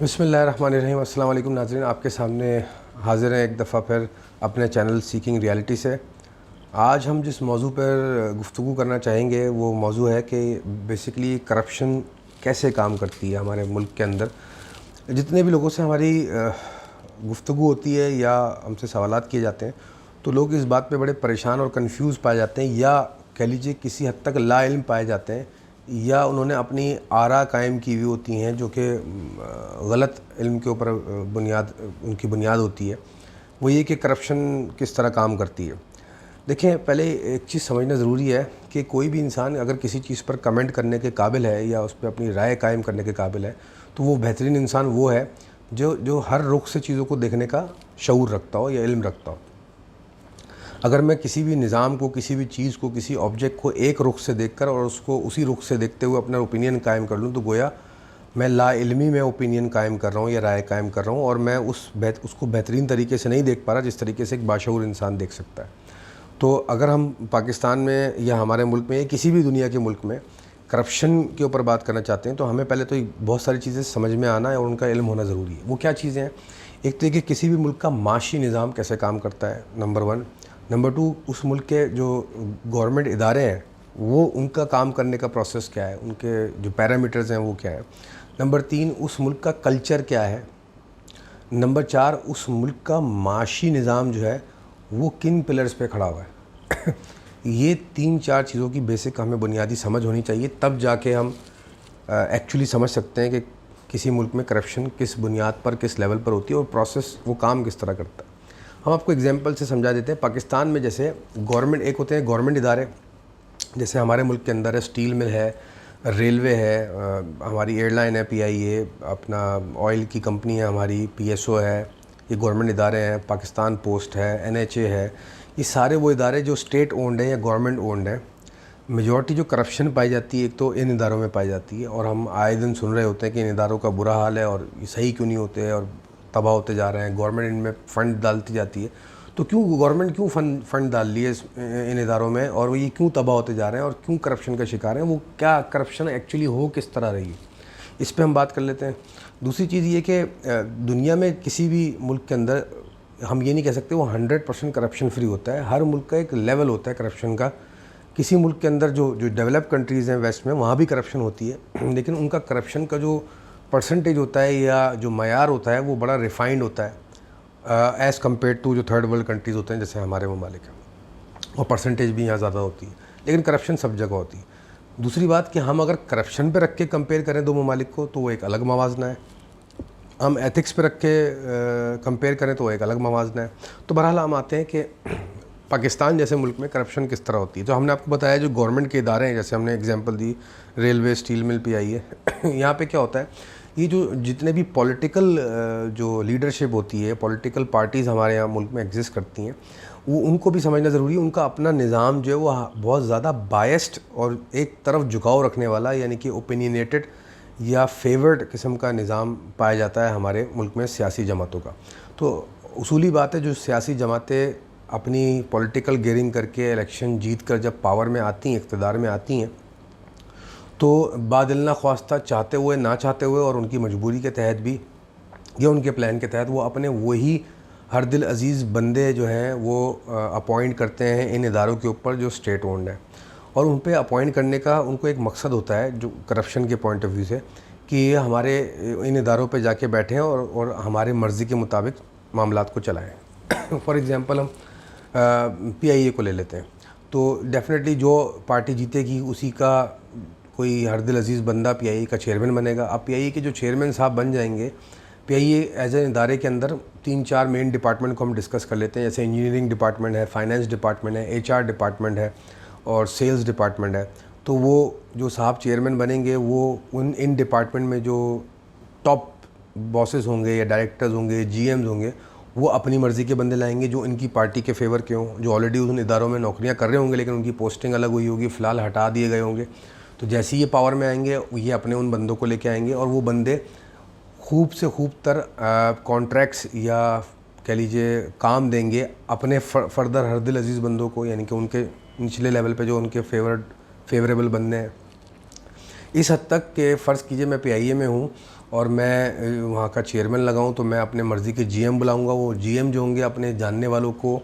بسم اللہ الرحمن الرحیم۔ السلام علیکم ناظرین، آپ کے سامنے حاضر ہیں ایک دفعہ پھر اپنے چینل سیکنگ ریالٹی سے۔ آج ہم جس موضوع پر گفتگو کرنا چاہیں گے وہ موضوع ہے کہ بیسیکلی کرپشن کیسے کام کرتی ہے ہمارے ملک کے اندر۔ جتنے بھی لوگوں سے ہماری گفتگو ہوتی ہے یا ہم سے سوالات کیے جاتے ہیں تو لوگ اس بات پہ بڑے پریشان اور کنفیوز پائے جاتے ہیں، یا کہہ لیجیے کسی حد تک لا علم پائے جاتے ہیں، یا انہوں نے اپنی آراء قائم کی ہوئی ہوتی ہیں جو کہ غلط علم کے اوپر ان کی بنیاد ہوتی ہے۔ وہ یہ کہ کرپشن کس طرح کام کرتی ہے۔ دیکھیں، پہلے ایک چیز سمجھنا ضروری ہے کہ کوئی بھی انسان اگر کسی چیز پر کمنٹ کرنے کے قابل ہے یا اس پہ اپنی رائے قائم کرنے کے قابل ہے تو وہ بہترین انسان وہ ہے جو ہر رخ سے چیزوں کو دیکھنے کا شعور رکھتا ہو یا علم رکھتا ہو۔ اگر میں کسی بھی نظام کو، کسی بھی چیز کو، کسی آبجیکٹ کو ایک رخ سے دیکھ کر اور اس کو اسی رخ سے دیکھتے ہوئے اپنا اوپینین قائم کر لوں تو گویا میں لا علمی میں اوپینین قائم کر رہا ہوں یا رائے قائم کر رہا ہوں، اور میں اس کو بہترین طریقے سے نہیں دیکھ پا رہا جس طریقے سے ایک باشعور انسان دیکھ سکتا ہے۔ تو اگر ہم پاکستان میں یا ہمارے ملک میں یا کسی بھی دنیا کے ملک میں کرپشن کے اوپر بات کرنا چاہتے ہیں تو ہمیں پہلے تو بہت ساری چیزیں سمجھ میں آنا ہے اور ان کا علم ہونا ضروری ہے۔ وہ کیا چیزیں ہیں؟ ایک تو یہ کہ کسی بھی ملک کا معاشی نظام کیسے کام کرتا ہے، نمبر 1۔ نمبر 2، اس ملک کے جو گورنمنٹ ادارے ہیں وہ ان کا کام کرنے کا پروسیس کیا ہے، ان کے جو پیرامیٹرز ہیں وہ کیا ہے۔ نمبر 3، اس ملک کا کلچر کیا ہے۔ نمبر 4، اس ملک کا معاشی نظام جو ہے وہ کن پلرز پہ کھڑا ہوا ہے۔ یہ 3-4 چیزوں کی بیسک ہمیں بنیادی سمجھ ہونی چاہیے، تب جا کے ہم ایکچولی سمجھ سکتے ہیں کہ کسی ملک میں کرپشن کس بنیاد پر، کس لیول پر ہوتی ہے اور پروسیس وہ کام کس طرح کرتا ہے۔ ہم آپ کو ایگزامپل سے سمجھا دیتے ہیں۔ پاکستان میں جیسے گورنمنٹ ایک ہوتے ہیں گورنمنٹ ادارے، جیسے ہمارے ملک کے اندر ہے اسٹیل مل ہے، ریلوے ہے، ہماری ایئر لائن ہے PIA، اپنا آئل کی کمپنی ہے ہماری PSO ہے، یہ گورنمنٹ ادارے ہیں۔ پاکستان پوسٹ ہے، NHA ہے، یہ سارے وہ ادارے جو اسٹیٹ اونڈ ہیں یا گورنمنٹ اونڈ ہیں۔ میجورٹی جو کرپشن پائی جاتی ہے ایک تو ان اداروں میں پائی جاتی ہے، اور ہم آئے دن سن رہے ہوتے ہیں کہ ان اداروں کا برا حال ہے اور یہ صحیح کیوں نہیں ہوتے اور تباہ ہوتے جا رہے ہیں، گورنمنٹ ان میں فنڈ ڈالتی جاتی ہے۔ تو گورنمنٹ کیوں فنڈ ڈال لیے ان اداروں میں، اور وہ یہ کیوں تباہ ہوتے جا رہے ہیں اور کیوں کرپشن کا شکار ہیں؟ وہ کیا کرپشن ایکچولی ہو کس طرح رہی ہے، اس پہ ہم بات کر لیتے ہیں۔ دوسری چیز یہ کہ دنیا میں کسی بھی ملک کے اندر ہم یہ نہیں کہہ سکتے وہ 100% کرپشن فری ہوتا ہے۔ ہر ملک کا ایک لیول ہوتا ہے کرپشن کا۔ کسی ملک کے اندر جو ڈیولپ کنٹریز ہیں ویسٹ میں، وہاں بھی کرپشن ہوتی ہے، لیکن ان کا کرپشن کا جو پرسنٹیج ہوتا ہے یا جو معیار ہوتا ہے وہ بڑا ریفائنڈ ہوتا ہے ایز کمپیئر ٹو جو تھرڈ ورلڈ کنٹریز ہوتے ہیں جیسے ہمارے ممالک ہیں، اور پرسنٹیج بھی یہاں زیادہ ہوتی ہے، لیکن کرپشن سب جگہ ہوتی ہے۔ دوسری بات کہ ہم اگر کرپشن پہ رکھ کے کمپیئر کریں دو ممالک کو تو وہ ایک الگ موازنہ ہے، ہم ایتھکس پہ رکھ کے کمپیئر کریں تو وہ ایک الگ موازنہ ہے۔ تو بہرحال ہم آتے ہیں کہ پاکستان جیسے ملک میں کرپشن کس طرح ہوتی ہے۔ تو ہم نے آپ کو بتایا جو گورنمنٹ کے ادارے ہیں، جیسے ہم نے ایگزامپل دی ریلوے، اسٹیل مل، PIA، یہاں پہ کیا ہوتا ہے، یہ جو جتنے بھی پولیٹیکل جو لیڈرشپ ہوتی ہے، پولیٹیکل پارٹیز ہمارے یہاں ملک میں ایگزسٹ کرتی ہیں، وہ ان کو بھی سمجھنا ضروری ہے۔ ان کا اپنا نظام جو ہے وہ بہت زیادہ بائسڈ اور ایک طرف جھکاؤ رکھنے والا، یعنی کہ اوپینینیٹڈ یا فیورڈ قسم کا نظام پایا جاتا ہے ہمارے ملک میں سیاسی جماعتوں کا۔ تو اصولی بات ہے، جو سیاسی جماعتیں اپنی پولیٹیکل گیئرنگ کر کے الیکشن جیت کر جب پاور میں آتی ہیں، اقتدار میں آتی ہیں، تو بادل نہ خواستہ، چاہتے ہوئے نہ چاہتے ہوئے اور ان کی مجبوری کے تحت بھی یا ان کے پلان کے تحت، وہ اپنے وہی ہر دل عزیز بندے جو ہیں وہ اپوائنٹ کرتے ہیں ان اداروں کے اوپر جو اسٹیٹ اونڈ ہیں، اور ان پہ اپوائنٹ کرنے کا ان کو ایک مقصد ہوتا ہے جو کرپشن کے پوائنٹ آف ویو سے، کہ یہ ہمارے ان اداروں پہ جا کے بیٹھیں اور ہمارے مرضی کے مطابق معاملات کو چلائیں۔ فار ایگزامپل ہم PIA کو لے لیتے ہیں، تو ڈیفینیٹلی جو پارٹی جیتے گی اسی کا کوئی ہر دل عزیز بندہ PIA کا چیئرمین بنے گا۔ اب PIA کے جو چیئرمین صاحب بن جائیں گے، PIA ایز اے ادارے کے اندر 3-4 مین ڈپارٹمنٹ کو ہم ڈسکس کر لیتے ہیں، جیسے انجینئرنگ ڈپارٹمنٹ ہے، فائنانس ڈپارٹمنٹ ہے، HR ڈپارٹمنٹ ہے اور سیلز ڈپارٹمنٹ ہے۔ تو وہ جو صاحب چیئرمین بنیں گے وہ ان ڈپارٹمنٹ میں جو ٹاپ باسز ہوں گے یا ڈائریکٹرز ہوں گے، GMs ہوں گے، وہ اپنی مرضی کے بندے لائیں گے جو ان کی پارٹی کے فیور کے ہوں، جو آلریڈی ان اداروں میں نوکریاں کر رہے ہوں گے لیکن ان کی پوسٹنگ الگ ہوئی ہوگی، فی الحال ہٹا دیے گئے ہوں گے۔ تو جیسے یہ پاور میں آئیں گے یہ اپنے ان بندوں کو لے کے آئیں گے، اور وہ بندے خوب سے خوب تر کانٹریکٹس یا کہہ لیجیے کام دیں گے اپنے فردر ہر دل عزیز بندوں کو، یعنی کہ ان کے نچلے لیول پہ جو ان کے فیوریبل بندے ہیں۔ اس حد تک کہ فرض کیجئے میں PIA میں ہوں اور میں وہاں کا چیئرمین لگاؤں تو میں اپنے مرضی کے GM بلاؤں گا. وہ GM جو ہوں گے اپنے جاننے والوں کو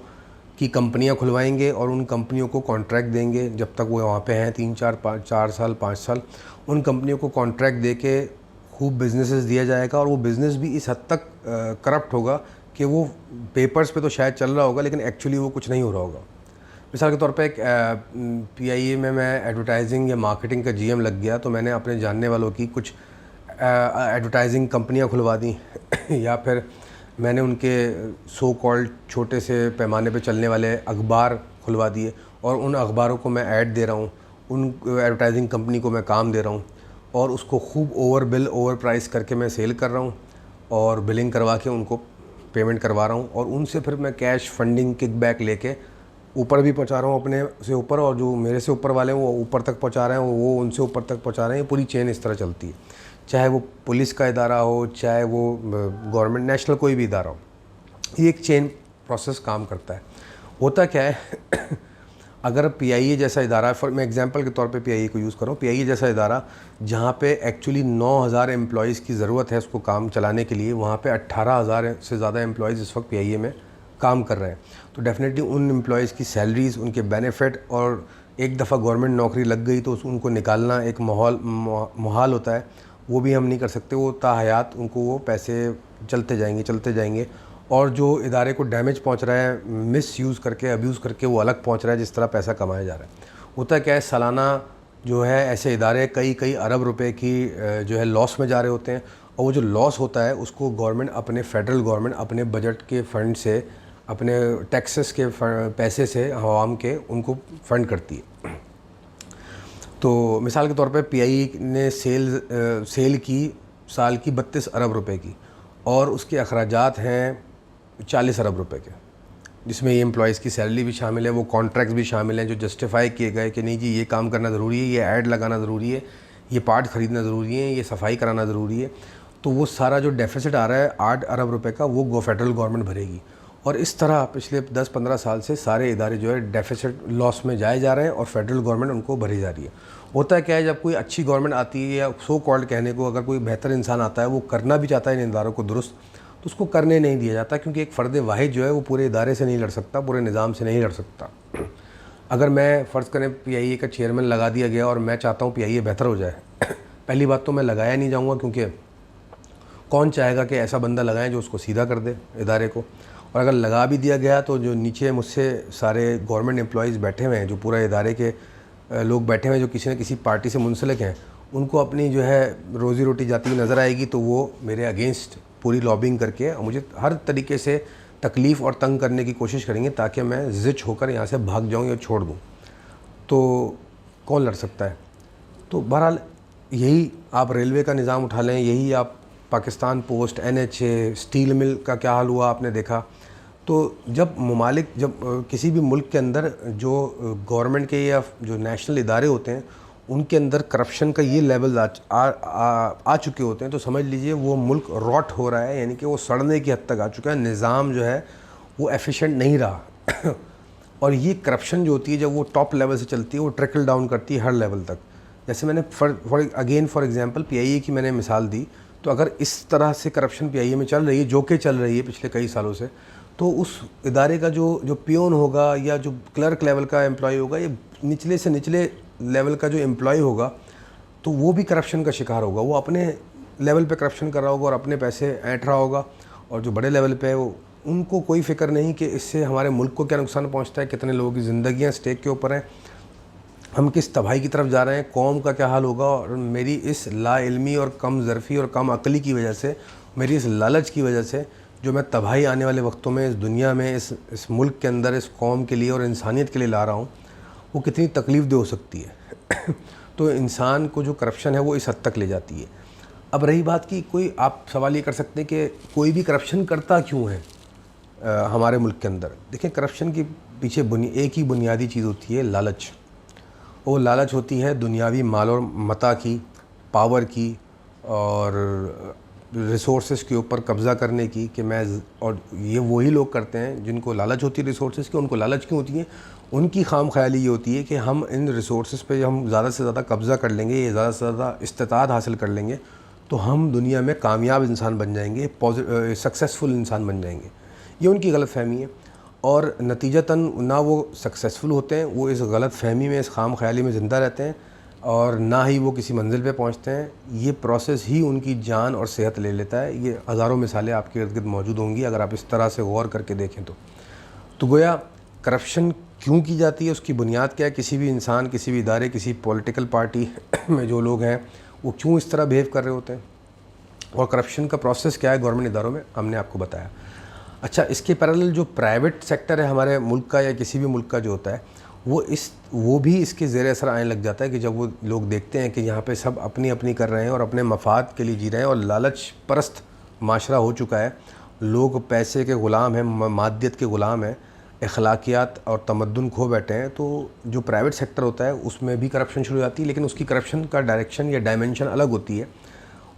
کی کمپنیاں کھلوائیں گے اور ان کمپنیوں کو کانٹریکٹ دیں گے. جب تک وہ وہاں پہ ہیں 4 سال 5 سال ان کمپنیوں کو کانٹریکٹ دے کے خوب بزنسز دیا جائے گا. اور وہ بزنس بھی اس حد تک کرپٹ ہوگا کہ وہ پیپرز پہ تو شاید چل رہا ہوگا لیکن ایکچولی وہ کچھ نہیں ہو رہا ہوگا. مثال کے طور پہ ایک PIA میں ایڈورٹائزنگ یا مارکیٹنگ کا GM لگ گیا تو میں نے اپنے جاننے والوں کی کچھ ایڈورٹائزنگ کمپنیاں کھلوا دیں یا پھر میں نے ان کے سو کالڈ چھوٹے سے پیمانے پہ چلنے والے اخبار کھلوا دیے اور ان اخباروں کو میں ایڈ دے رہا ہوں, ان ایڈورٹائزنگ کمپنی کو میں کام دے رہا ہوں اور اس کو خوب اوور پرائس کر کے میں سیل کر رہا ہوں اور بلنگ کروا کے ان کو پیمنٹ کروا رہا ہوں اور ان سے پھر میں کیش فنڈنگ کک بیک لے کے اوپر بھی پہنچا رہا ہوں اپنے سے اوپر, اور جو میرے سے اوپر والے ہیں وہ اوپر تک پہنچا رہے ہیں, وہ ان سے اوپر تک پہنچا رہے ہیں. یہ پوری چین اس طرح چلتی ہے, چاہے وہ پولیس کا ادارہ ہو, چاہے وہ گورنمنٹ نیشنل کوئی بھی ادارہ ہو. یہ ایک چین پروسیس کام کرتا ہے. ہوتا کیا ہے اگر PIA جیسا ادارہ, میں ایگزامپل کے طور پہ PIA کو یوز کروں, PIA جیسا ادارہ جہاں پہ ایکچولی 9,000 امپلائیز کی ضرورت ہے اس کو کام چلانے کے لیے, وہاں پہ 18,000 سے زیادہ امپلائیز اس وقت PIA میں کام کر رہے ہیں. تو ڈیفینیٹلی ان امپلائیز کی سیلریز, ان کے بینیفٹ, اور ایک دفعہ گورنمنٹ نوکری لگ گئی تو ان کو نکالنا ایک محال ہوتا ہے, وہ بھی ہم نہیں کر سکتے. وہ تا حیات ان کو وہ پیسے چلتے جائیں گے اور جو ادارے کو ڈیمیج پہنچ رہا ہے مس یوز کر کے, ابیوز کر کے, وہ الگ پہنچ رہا ہے جس طرح پیسہ کمایا جا رہا ہے. ہوتا کیا ہے سالانہ جو ہے ایسے ادارے کئی ارب روپے کی جو ہے لاس میں جا رہے ہوتے ہیں, اور وہ جو لاس ہوتا ہے اس کو گورنمنٹ اپنے فیڈرل گورنمنٹ اپنے بجٹ کے فنڈ سے, اپنے ٹیکسز کے پیسے سے عوام کے ان کو فنڈ کرتی ہے. تو مثال کے طور پہ PIA نے سیل کی سال کی 32 ارب روپے کی, اور اس کے اخراجات ہیں 40 ارب روپے کے, جس میں یہ امپلائیز کی سیلری بھی شامل ہے, وہ کانٹریکٹس بھی شامل ہیں جو جسٹیفائی کیے گئے کہ نہیں جی یہ کام کرنا ضروری ہے, یہ ایڈ لگانا ضروری ہے, یہ پارٹ خریدنا ضروری ہے, یہ صفائی کرانا ضروری ہے. تو وہ سارا جو ڈیفیسٹ آ رہا ہے 8 ارب روپے کا, وہ فیڈرل گورنمنٹ بھرے گی. اور اس طرح پچھلے 10-15 سال سے سارے ادارے جو ہے ڈیفیسٹ لاس میں جائے جا رہے ہیں اور فیڈرل گورنمنٹ ان کو بھری جا رہی ہے. ہوتا کیا ہے جب کوئی اچھی گورنمنٹ آتی ہے, یا سو کالڈ کہنے کو اگر کوئی بہتر انسان آتا ہے, وہ کرنا بھی چاہتا ہے ان اداروں کو درست, تو اس کو کرنے نہیں دیا جاتا, کیونکہ ایک فرد واحد جو ہے وہ پورے ادارے سے نہیں لڑ سکتا, پورے نظام سے نہیں لڑ سکتا. اگر میں فرض کریں PIA کا چیئرمین لگا دیا گیا اور میں چاہتا ہوں PIA بہتر ہو جائے, پہلی بات تو میں لگایا نہیں جاؤں گا, کیونکہ کون چاہے گا کہ ایسا بندہ لگائیں جو اس کو سیدھا کر دے ادارے کو. اور اگر لگا بھی دیا گیا تو جو نیچے مجھ سے سارے گورنمنٹ امپلائیز بیٹھے ہوئے ہیں, جو پورا ادارے کے لوگ بیٹھے ہوئے ہیں جو کسی نہ کسی پارٹی سے منسلک ہیں, ان کو اپنی جو ہے روزی روٹی جاتی ہوئی نظر آئے گی, تو وہ میرے اگینسٹ پوری لابنگ کر کے مجھے ہر طریقے سے تکلیف اور تنگ کرنے کی کوشش کریں گے تاکہ میں زچ ہو کر یہاں سے بھاگ جاؤں یا چھوڑ دوں. تو کون لڑ سکتا ہے؟ تو بہرحال یہی آپ ریلوے کا نظام اٹھا لیں, یہی آپ پاکستان پوسٹ, NHA, اسٹیل مل کا کیا حال ہوا آپ نے دیکھا. تو جب کسی بھی ملک کے اندر جو گورنمنٹ کے یا جو نیشنل ادارے ہوتے ہیں ان کے اندر کرپشن کا یہ لیول آ چکے ہوتے ہیں, تو سمجھ لیجئے وہ ملک راٹ ہو رہا ہے, یعنی کہ وہ سڑنے کی حد تک آ چکا ہے. نظام جو ہے وہ ایفیشینٹ نہیں رہا. اور یہ کرپشن جو ہوتی ہے جب وہ ٹاپ لیول سے چلتی ہے, وہ ٹرکل ڈاؤن کرتی ہے ہر لیول تک. جیسے میں نے فار ایگزامپل PIA کی میں نے مثال دی, تو اگر اس طرح سے کرپشن PIA میں چل رہی ہے, جو کہ چل رہی ہے پچھلے کئی سالوں سے, تو اس ادارے کا جو پیون ہوگا یا جو کلرک لیول کا امپلائی ہوگا, یہ نچلے سے نچلے لیول کا جو امپلائی ہوگا, تو وہ بھی کرپشن کا شکار ہوگا. وہ اپنے لیول پہ کرپشن کر رہا ہوگا اور اپنے پیسے اینٹ رہا ہوگا, اور جو بڑے لیول پہ وہ ان کو کوئی فکر نہیں کہ اس سے ہمارے ملک کو کیا نقصان پہنچتا ہے, کتنے لوگوں کی زندگیاں اسٹیک کے اوپر ہیں, ہم کس تباہی کی طرف جا رہے ہیں, قوم کا کیا حال ہوگا. اور میری اس لا علمی اور کم ظرفی اور کم عقلی کی وجہ سے, میری اس لالچ کی وجہ سے, جو میں تباہی آنے والے وقتوں میں اس دنیا میں اس ملک کے اندر اس قوم کے لیے اور انسانیت کے لیے لا رہا ہوں, وہ کتنی تکلیف دہ ہو سکتی ہے. تو انسان کو جو کرپشن ہے وہ اس حد تک لے جاتی ہے. اب رہی بات کی کوئی, آپ سوال یہ کر سکتے ہیں کہ کوئی بھی کرپشن کرتا کیوں ہے ہمارے ملک کے اندر. دیکھیں کرپشن کے پیچھے ایک ہی بنیادی چیز ہوتی ہے, لالچ. وہ لالچ ہوتی ہے دنیاوی مال اور متاع کی, پاور کی, اور ریسورسز کے اوپر قبضہ کرنے کی. کہ میں, اور یہ وہی لوگ کرتے ہیں جن کو لالچ ہوتی ہے ریسورسز کی. ان کو لالچ کیوں ہوتی ہے؟ ان کی خام خیالی یہ ہوتی ہے کہ ہم ان ریسورسز پہ ہم زیادہ سے زیادہ قبضہ کر لیں گے، یہ زیادہ سے زیادہ استطاعت حاصل کر لیں گے تو ہم دنیا میں کامیاب انسان بن جائیں گے، سکسیزفل انسان بن جائیں گے۔ یہ ان کی غلط فہمی ہے، اور نتیجتاً نہ وہ سکسیزفل ہوتے ہیں، وہ اس غلط فہمی میں، اس خام خیالی میں زندہ رہتے ہیں، اور نہ ہی وہ کسی منزل پہ پہنچتے ہیں۔ یہ پروسیس ہی ان کی جان اور صحت لے لیتا ہے۔ یہ ہزاروں مثالیں آپ کے ارد گرد موجود ہوں گی اگر آپ اس طرح سے غور کر کے دیکھیں تو گویا کرپشن کیوں کی جاتی ہے، اس کی بنیاد کیا ہے، کسی بھی انسان، کسی بھی ادارے، کسی پولیٹیکل پارٹی میں جو لوگ ہیں وہ کیوں اس طرح بیہیو کر رہے ہوتے ہیں، اور کرپشن کا پروسیس کیا ہے گورنمنٹ اداروں میں، ہم نے آپ کو بتایا۔ اچھا، اس کے پیرالل جو پرائیویٹ سیکٹر ہے ہمارے ملک کا یا کسی بھی ملک کا جو ہوتا ہے، وہ بھی اس کے زیر اثر آنے لگ جاتا ہے کہ جب وہ لوگ دیکھتے ہیں کہ یہاں پہ سب اپنی اپنی کر رہے ہیں اور اپنے مفاد کے لیے جی رہے ہیں، اور لالچ پرست معاشرہ ہو چکا ہے، لوگ پیسے کے غلام ہیں، مادیت کے غلام ہیں، اخلاقیات اور تمدن کھو بیٹھے ہیں، تو جو پرائیویٹ سیکٹر ہوتا ہے اس میں بھی کرپشن شروع ہو جاتی ہے، لیکن اس کی کرپشن کا ڈائریکشن یا ڈائمنشن الگ ہوتی ہے۔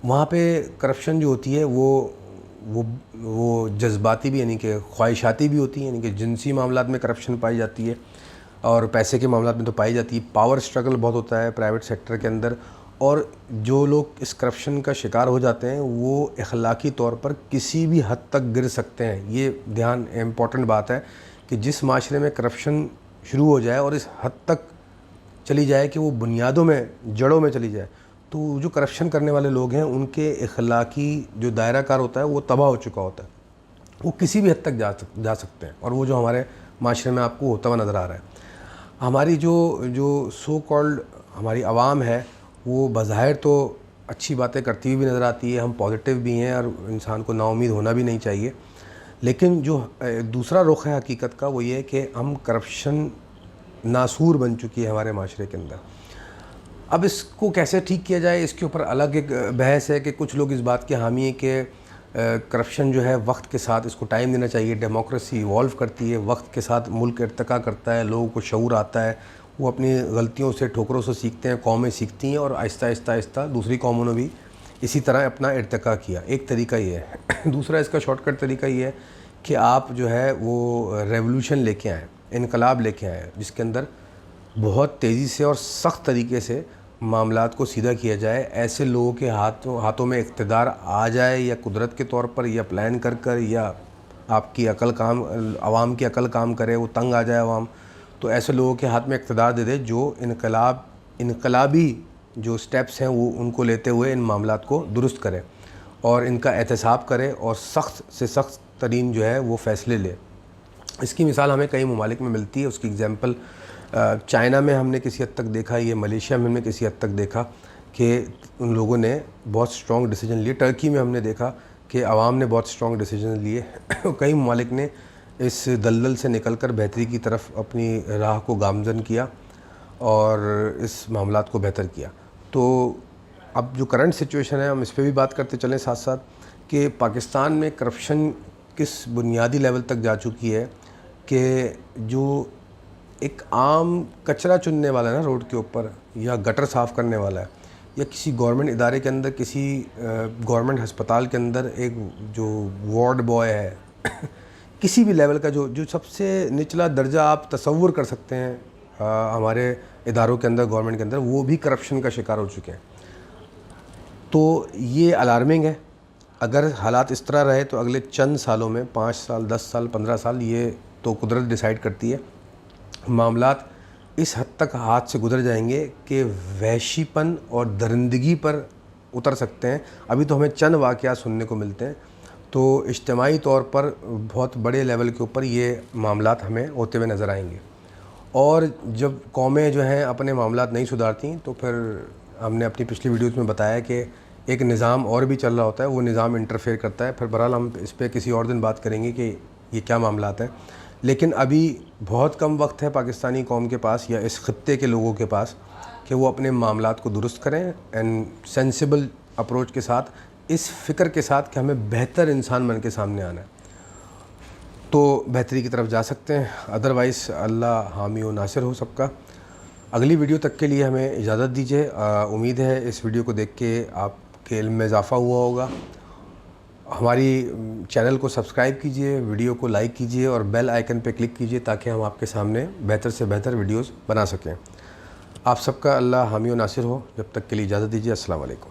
وہاں پہ کرپشن جو ہوتی ہے وہ جذباتی بھی، یعنی کہ خواہشاتی بھی ہوتی ہے، یعنی کہ جنسی معاملات میں کرپشن پائی جاتی ہے، اور پیسے کے معاملات میں تو پائی جاتی ہے۔ پاور سٹرگل بہت ہوتا ہے پرائیویٹ سیکٹر کے اندر، اور جو لوگ اس کرپشن کا شکار ہو جاتے ہیں وہ اخلاقی طور پر کسی بھی حد تک گر سکتے ہیں۔ یہ دھیان امپورٹنٹ بات ہے کہ جس معاشرے میں کرپشن شروع ہو جائے اور اس حد تک چلی جائے کہ وہ بنیادوں میں، جڑوں میں چلی جائے، تو جو کرپشن کرنے والے لوگ ہیں ان کے اخلاقی جو دائرہ کار ہوتا ہے وہ تباہ ہو چکا ہوتا ہے، وہ کسی بھی حد تک جا سکتے ہیں، اور وہ جو ہمارے معاشرے میں آپ کو ہوتا ہوا نظر آ رہا ہے۔ ہماری جو سو کالڈ ہماری عوام ہے وہ بظاہر تو اچھی باتیں کرتی ہوئی بھی نظر آتی ہے، ہم پازیٹیو بھی ہیں، اور انسان کو نا امید ہونا بھی نہیں چاہیے، لیکن جو دوسرا رخ ہے حقیقت کا وہ یہ ہے کہ ہم کرپشن ناسور بن چکی ہے ہمارے معاشرے کے اندر۔ اب اس کو کیسے ٹھیک کیا جائے، اس کے اوپر الگ ایک بحث ہے کہ کچھ لوگ اس بات کے حامی ہیں کہ کرپشن جو ہے وقت کے ساتھ اس کو ٹائم دینا چاہیے، ڈیموکریسی ایوالو کرتی ہے، وقت کے ساتھ ملک ارتقا کرتا ہے، لوگوں کو شعور آتا ہے، وہ اپنی غلطیوں سے، ٹھوکروں سے سیکھتے ہیں، قومیں سیکھتی ہیں، اور آہستہ آہستہ آہستہ دوسری قوموں نے بھی اسی طرح اپنا ارتقا کیا۔ ایک طریقہ یہ ہے۔ دوسرا اس کا شارٹ کٹ طریقہ یہ ہے کہ آپ جو ہے وہ ریولوشن لے کے آئیں، انقلاب لے کے آئیں، جس کے اندر بہت تیزی سے اور سخت طریقے سے معاملات کو سیدھا کیا جائے، ایسے لوگوں کے ہاتھوں میں اقتدار آ جائے، یا قدرت کے طور پر، یا پلان کر یا آپ کی عقل عوام کی عقل کام کرے، وہ تنگ آ جائے عوام، تو ایسے لوگوں کے ہاتھ میں اقتدار دے دے جو انقلابی جو سٹیپس ہیں وہ ان کو لیتے ہوئے ان معاملات کو درست کرے، اور ان کا احتساب کرے، اور سخت سے سخت ترین جو ہے وہ فیصلے لے۔ اس کی مثال ہمیں کئی ممالک میں ملتی ہے۔ اس کی اگزامپل چائنا میں ہم نے کسی حد تک دیکھا، یہ ملیشیا میں ہم نے کسی حد تک دیکھا کہ ان لوگوں نے بہت سٹرونگ ڈیسیجن لیے۔ ٹرکی میں ہم نے دیکھا کہ عوام نے بہت سٹرونگ ڈیسیجن لیے۔ کئی ممالک نے اس دلدل سے نکل کر بہتری کی طرف اپنی راہ کو گامزن کیا اور اس معاملات کو بہتر کیا۔ تو اب جو کرنٹ سچویشن ہے ہم اس پہ بھی بات کرتے چلیں ساتھ ساتھ، کہ پاکستان میں کرپشن کس بنیادی لیول تک جا چکی ہے کہ جو ایک عام کچرا چننے والا ہے نا روڈ کے اوپر، یا گٹر صاف کرنے والا ہے، یا کسی گورنمنٹ ادارے کے اندر، کسی گورنمنٹ ہسپتال کے اندر ایک جو وارڈ بوائے ہے، کسی بھی لیول کا جو سب سے نچلا درجہ آپ تصور کر سکتے ہیں ہمارے اداروں کے اندر، گورنمنٹ کے اندر، وہ بھی کرپشن کا شکار ہو چکے ہیں۔ تو یہ الارمنگ ہے۔ اگر حالات اس طرح رہے تو اگلے چند سالوں میں، 5 سال، 10 سال، 15 سال، یہ تو قدرت ڈیسائیڈ کرتی ہے، معاملات اس حد تک ہاتھ سے گزر جائیں گے کہ وحشی پن اور درندگی پر اتر سکتے ہیں۔ ابھی تو ہمیں چند واقعات سننے کو ملتے ہیں، تو اجتماعی طور پر بہت بڑے لیول کے اوپر یہ معاملات ہمیں ہوتے ہوئے نظر آئیں گے، اور جب قومیں جو ہیں اپنے معاملات نہیں سدھارتیں تو پھر ہم نے اپنی پچھلی ویڈیوز میں بتایا کہ ایک نظام اور بھی چل رہا ہوتا ہے، وہ نظام انٹرفیئر کرتا ہے۔ پھر بہرحال ہم اس پہ کسی اور دن بات کریں گے کہ یہ کیا معاملات ہیں، لیکن ابھی بہت کم وقت ہے پاکستانی قوم کے پاس، یا اس خطے کے لوگوں کے پاس، کہ وہ اپنے معاملات کو درست کریں، اینڈ سینسیبل اپروچ کے ساتھ، اس فکر کے ساتھ کہ ہمیں بہتر انسان بن کے سامنے آنا ہے، تو بہتری کی طرف جا سکتے ہیں۔ ادروائز اللہ حامی و ناصر ہو سب کا۔ اگلی ویڈیو تک کے لیے ہمیں اجازت دیجیے۔ امید ہے اس ویڈیو کو دیکھ کے آپ کے علم میں اضافہ ہوا ہوگا، ہماری چینل کو سبسکرائب کیجئے، ویڈیو کو لائک کیجئے اور بیل آئیکن پہ کلک کیجئے تاکہ ہم آپ کے سامنے بہتر سے بہتر ویڈیوز بنا سکیں۔ آپ سب کا اللہ حامی و ناصر ہو۔ جب تک کے لیے اجازت دیجیے۔ السلام علیکم۔